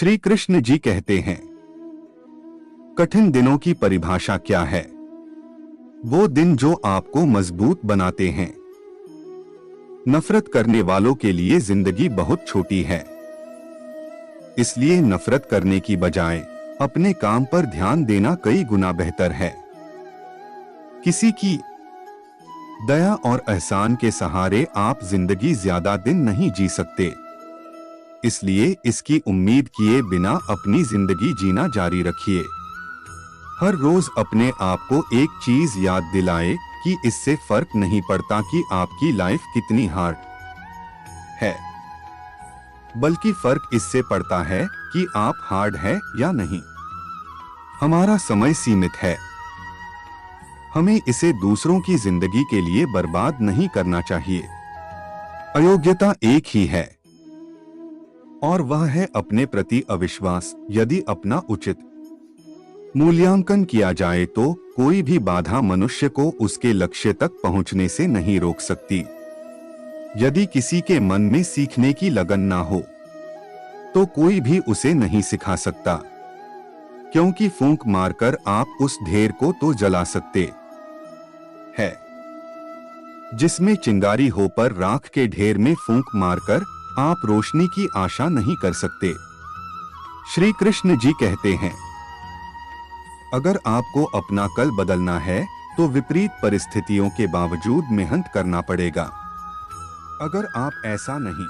श्री कृष्ण जी कहते हैं, कठिन दिनों की परिभाषा क्या है? वो दिन जो आपको मजबूत बनाते हैं। नफरत करने वालों के लिए जिंदगी बहुत छोटी है, इसलिए नफरत करने की बजाय अपने काम पर ध्यान देना कई गुना बेहतर है। किसी की दया और एहसान के सहारे आप जिंदगी ज्यादा दिन नहीं जी सकते, इसलिए इसकी उम्मीद किए बिना अपनी जिंदगी जीना जारी रखिए। हर रोज अपने आप को एक चीज याद दिलाए कि इससे फर्क नहीं पड़ता कि आपकी लाइफ कितनी हार्ड है, बल्कि फर्क इससे पड़ता है कि आप हार्ड है या नहीं। हमारा समय सीमित है, हमें इसे दूसरों की जिंदगी के लिए बर्बाद नहीं करना चाहिए। अयोग्यता एक ही है, और वह है अपने प्रति अविश्वास। यदि अपना उचित मूल्यांकन किया जाए तो कोई भी बाधा मनुष्य को उसके लक्ष्य तक पहुंचने से नहीं रोक सकती। यदि किसी के मन में सीखने की लगन ना हो तो कोई भी उसे नहीं सिखा सकता, क्योंकि फूंक मारकर आप उस ढेर को तो जला सकते हैं जिसमें चिंगारी हो, पर राख के ढेर में फूंक मारकर आप रोशनी की आशा नहीं कर सकते। श्री कृष्ण जी कहते हैं, अगर आपको अपना कल बदलना है तो विपरीत परिस्थितियों के बावजूद मेहनत करना पड़ेगा। अगर आप ऐसा नहीं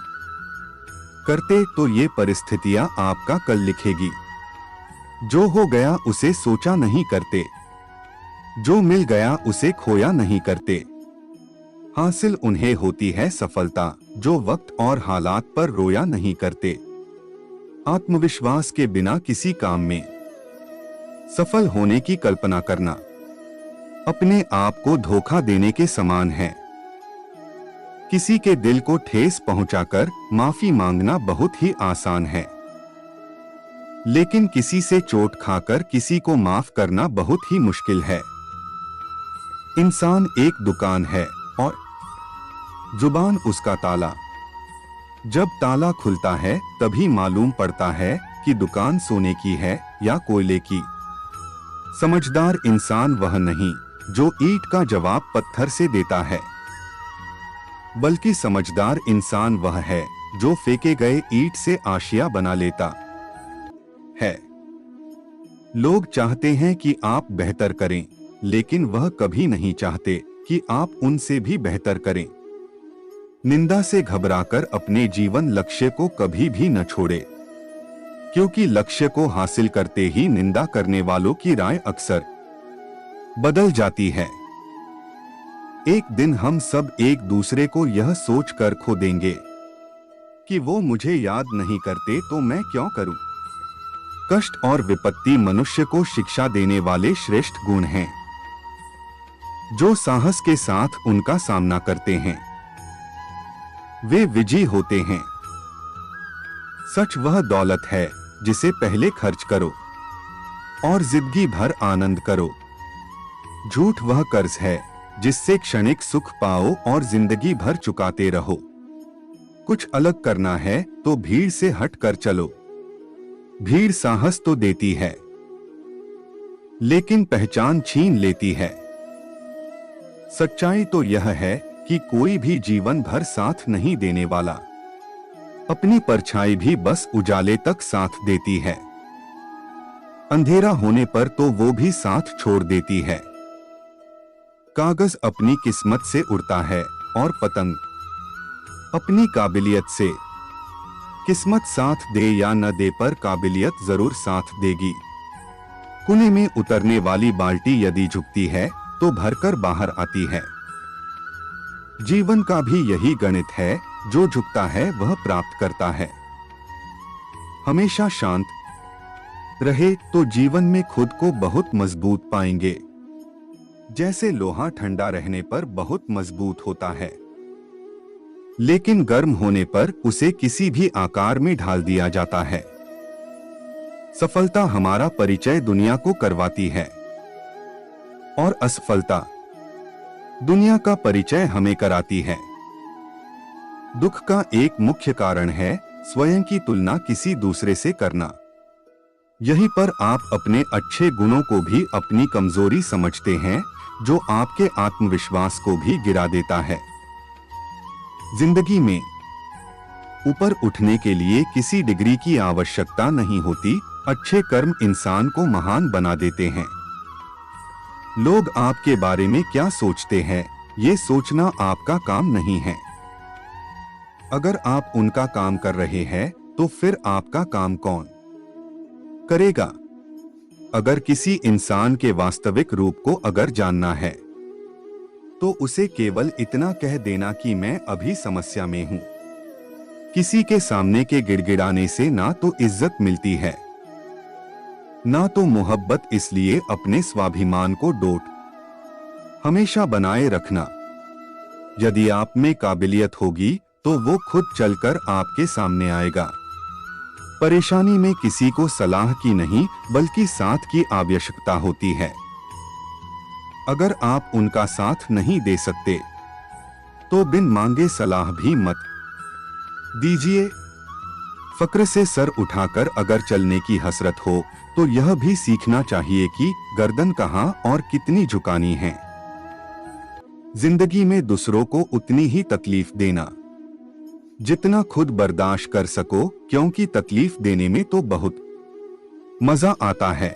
करते तो ये परिस्थितियां आपका कल लिखेगी। जो हो गया उसे सोचा नहीं करते, जो मिल गया उसे खोया नहीं करते। हासिल उन्हें होती है सफलता जो वक्त और हालात पर रोया नहीं करते। आत्मविश्वास के बिना किसी काम में सफल होने की कल्पना करना अपने आप को धोखा देने के समान है। किसी के दिल को ठेस पहुंचाकर माफी मांगना बहुत ही आसान है, लेकिन किसी से चोट खाकर किसी को माफ करना बहुत ही मुश्किल है। इंसान एक दुकान है और जुबान उसका ताला। जब ताला खुलता है तभी मालूम पड़ता है कि दुकान सोने की है या कोयले की। समझदार इंसान वह नहीं जो ईंट का जवाब पत्थर से देता है, बल्कि समझदार इंसान वह है जो फेंके गए ईंट से आशिया बना लेता है। लोग चाहते हैं कि आप बेहतर करें, लेकिन वह कभी नहीं चाहते कि आप उनसे भी बेहतर करें। निंदा से घबराकर अपने जीवन लक्ष्य को कभी भी न छोड़े, क्योंकि लक्ष्य को हासिल करते ही निंदा करने वालों की राय अक्सर बदल जाती है। एक दिन हम सब एक दूसरे को यह सोचकर खो देंगे कि वो मुझे याद नहीं करते तो मैं क्यों करूं। कष्ट और विपत्ति मनुष्य को शिक्षा देने वाले श्रेष्ठ गुण हैं, जो साहस के साथ उनका सामना करते हैं वे विजयी होते हैं। सच वह दौलत है जिसे पहले खर्च करो और जिंदगी भर आनंद करो। झूठ वह कर्ज है जिससे क्षणिक सुख पाओ और जिंदगी भर चुकाते रहो। कुछ अलग करना है तो भीड़ से हट कर चलो। भीड़ साहस तो देती है, लेकिन पहचान छीन लेती है। सच्चाई तो यह है कि कोई भी जीवन भर साथ नहीं देने वाला। अपनी परछाई भी बस उजाले तक साथ देती है। अंधेरा होने पर तो वो भी साथ छोड़ देती है। कागज अपनी किस्मत से उड़ता है और पतंग अपनी काबिलियत से। किस्मत साथ दे या न दे, पर काबिलियत जरूर साथ देगी। कुएं में उतरने वाली बाल्टी यदि झुकती है तो भरकर बाहर आती है। जीवन का भी यही गणित है, जो झुकता है वह प्राप्त करता है। हमेशा शांत रहे तो जीवन में खुद को बहुत मजबूत पाएंगे। जैसे लोहा ठंडा रहने पर बहुत मजबूत होता है, लेकिन गर्म होने पर उसे किसी भी आकार में ढाल दिया जाता है। सफलता हमारा परिचय दुनिया को करवाती है और असफलता दुनिया का परिचय हमें कराती है। दुख का एक मुख्य कारण है स्वयं की तुलना किसी दूसरे से करना। यहीं पर आप अपने अच्छे गुणों को भी अपनी कमजोरी समझते हैं, जो आपके आत्मविश्वास को भी गिरा देता है। जिंदगी में ऊपर उठने के लिए किसी डिग्री की आवश्यकता नहीं होती। अच्छे कर्म इंसान को महान बना देते हैं। लोग आपके बारे में क्या सोचते हैं, ये सोचना आपका काम नहीं है। अगर आप उनका काम कर रहे हैं, तो फिर आपका काम कौन करेगा? अगर किसी इंसान के वास्तविक रूप को अगर जानना है, तो उसे केवल इतना कह देना कि मैं अभी समस्या में हूं। किसी के सामने के गिड़गिड़ाने से ना तो इज्जत मिलती है, ना तो मोहब्बत। इसलिए अपने स्वाभिमान को डोट हमेशा बनाए रखना। यदि आप में काबिलियत होगी, तो वो खुद चलकर आपके सामने आएगा। परेशानी में किसी को सलाह की नहीं, बल्कि साथ की आवश्यकता होती है। अगर आप उनका साथ नहीं दे सकते, तो बिन मांगे सलाह भी मत दीजिए। फक्र से सर उठाकर अगर चलने की हसरत हो, तो यह भी सीखना चाहिए कि गर्दन कहां और कितनी झुकानी है। जिंदगी में दूसरों को उतनी ही तकलीफ देना जितना खुद बर्दाश्त कर सको, क्योंकि तकलीफ देने में तो बहुत मजा आता है,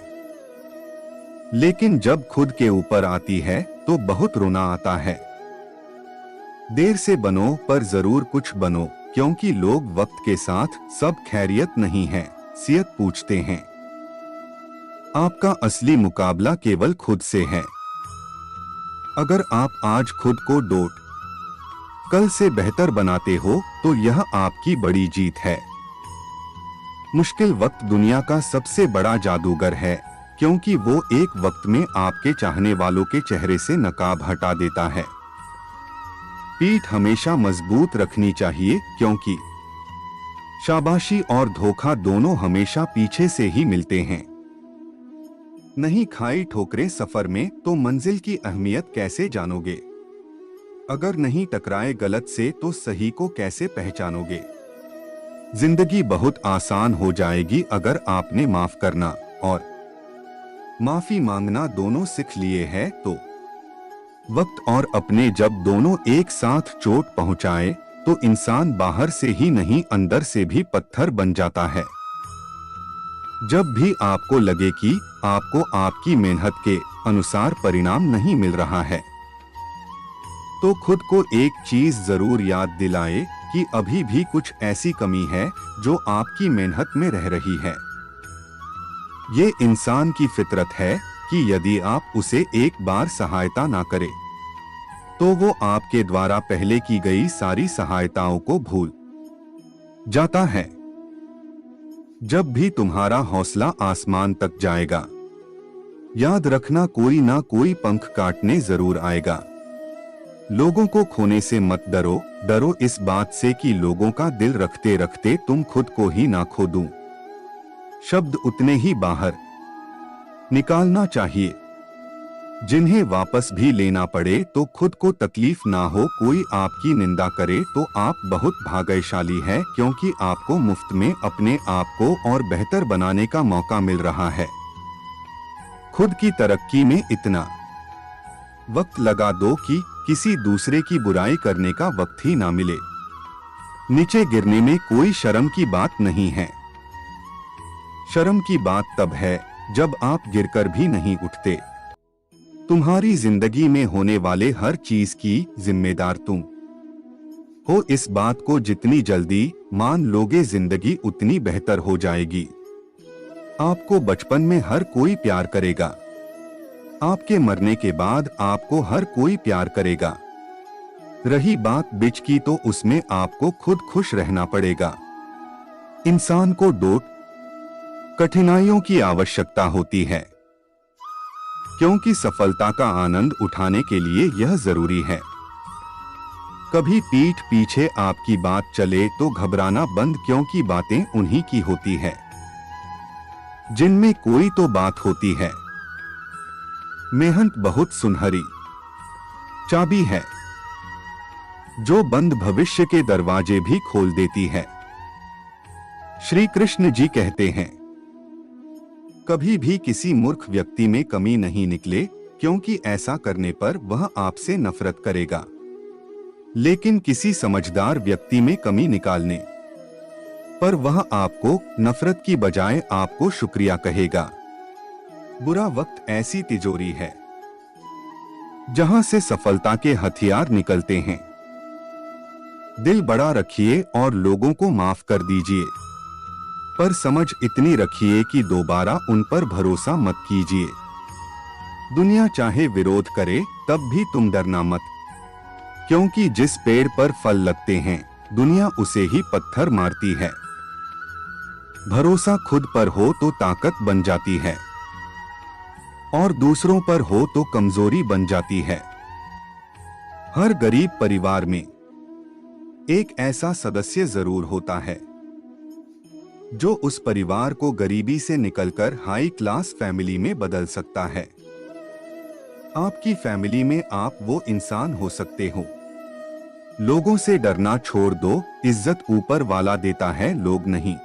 लेकिन जब खुद के ऊपर आती है तो बहुत रोना आता है। देर से बनो पर जरूर कुछ बनो, क्योंकि लोग वक्त के साथ सब खैरियत नहीं है, सियत पूछते हैं। आपका असली मुकाबला केवल खुद से है। अगर आप आज खुद को डोट कल से बेहतर बनाते हो, तो यह आपकी बड़ी जीत है। मुश्किल वक्त दुनिया का सबसे बड़ा जादूगर है, क्योंकि वो एक वक्त में आपके चाहने वालों के चेहरे से नकाब हटा देता है। पीठ हमेशा मजबूत रखनी चाहिए, क्योंकि शाबाशी और धोखा दोनों हमेशा पीछे से ही मिलते हैं। नहीं खाई ठोकरें सफर में, तो मंजिल की अहमियत कैसे जानोगे? अगर नहीं टकराए गलत से, तो सही को कैसे पहचानोगे? जिंदगी बहुत आसान हो जाएगी अगर आपने माफ करना और माफी मांगना दोनों सीख लिए हैं तो। वक्त और अपने जब दोनों एक साथ चोट पहुंचाए, तो इंसान बाहर से ही नहीं अंदर से भी पत्थर बन जाता है। जब भी आपको लगे कि आपको आपकी मेहनत के अनुसार परिणाम नहीं मिल रहा है, तो खुद को एक चीज जरूर याद दिलाए कि अभी भी कुछ ऐसी कमी है जो आपकी मेहनत में रह रही है। ये इंसान की फितरत है कि यदि आप उसे एक बार सहायता ना करें, तो वो आपके द्वारा पहले की गई सारी सहायताओं को भूल जाता है। जब भी तुम्हारा हौसला आसमान तक जाएगा, याद रखना कोई ना कोई पंख काटने जरूर आएगा। लोगों को खोने से मत डरो, डरो इस बात से कि लोगों का दिल रखते रखते तुम खुद को ही ना खो दूं। शब्द उतने ही बाहर निकालना चाहिए जिन्हें वापस भी लेना पड़े, तो खुद को तकलीफ ना हो। कोई आपकी निंदा करे तो आप बहुत भाग्यशाली हैं, क्योंकि आपको मुफ्त में अपने आप को और बेहतर बनाने का मौका मिल रहा है। खुद की तरक्की में इतना वक्त लगा दो कि किसी दूसरे की बुराई करने का वक्त ही ना मिले। नीचे गिरने में कोई शर्म की बात नहीं है। शर्म की बात तब है जब आप गिरकर भी नहीं उठते। तुम्हारी जिंदगी में होने वाले हर चीज की जिम्मेदार तुम हो। इस बात को जितनी जल्दी मान लोगे, जिंदगी उतनी बेहतर हो जाएगी। आपको बचपन में हर कोई प्यार करेगा, आपके मरने के बाद आपको हर कोई प्यार करेगा। रही बात बिच की, तो उसमें आपको खुद खुश रहना पड़ेगा। इंसान को डोट कठिनाइयों की आवश्यकता होती है, क्योंकि सफलता का आनंद उठाने के लिए यह जरूरी है। कभी पीठ पीछे आपकी बात चले तो घबराना बंद, क्योंकि बातें उन्हीं की होती है जिनमें कोई तो बात होती है। मेहनत बहुत सुनहरी चाबी है, जो बंद भविष्य के दरवाजे भी खोल देती है। श्री कृष्ण जी कहते हैं, कभी भी किसी मूर्ख व्यक्ति में कमी नहीं निकले, क्योंकि ऐसा करने पर वह आपसे नफरत करेगा। लेकिन किसी समझदार व्यक्ति में कमी निकालने पर वह आपको नफरत की बजाय आपको शुक्रिया कहेगा। बुरा वक्त ऐसी तिजोरी है जहां से सफलता के हथियार निकलते हैं। दिल बड़ा रखिए और लोगों को माफ कर दीजिए, पर समझ इतनी रखिए कि दोबारा उन पर भरोसा मत कीजिए। दुनिया चाहे विरोध करे तब भी तुम डरना मत, क्योंकि जिस पेड़ पर फल लगते हैं दुनिया उसे ही पत्थर मारती है। भरोसा खुद पर हो तो ताकत बन जाती है, और दूसरों पर हो तो कमजोरी बन जाती है। हर गरीब परिवार में एक ऐसा सदस्य जरूर होता है जो उस परिवार को गरीबी से निकलकर हाई क्लास फैमिली में बदल सकता है। आपकी फैमिली में आप वो इंसान हो सकते हो। लोगों से डरना छोड़ दो, इज्जत ऊपर वाला देता है, लोग नहीं।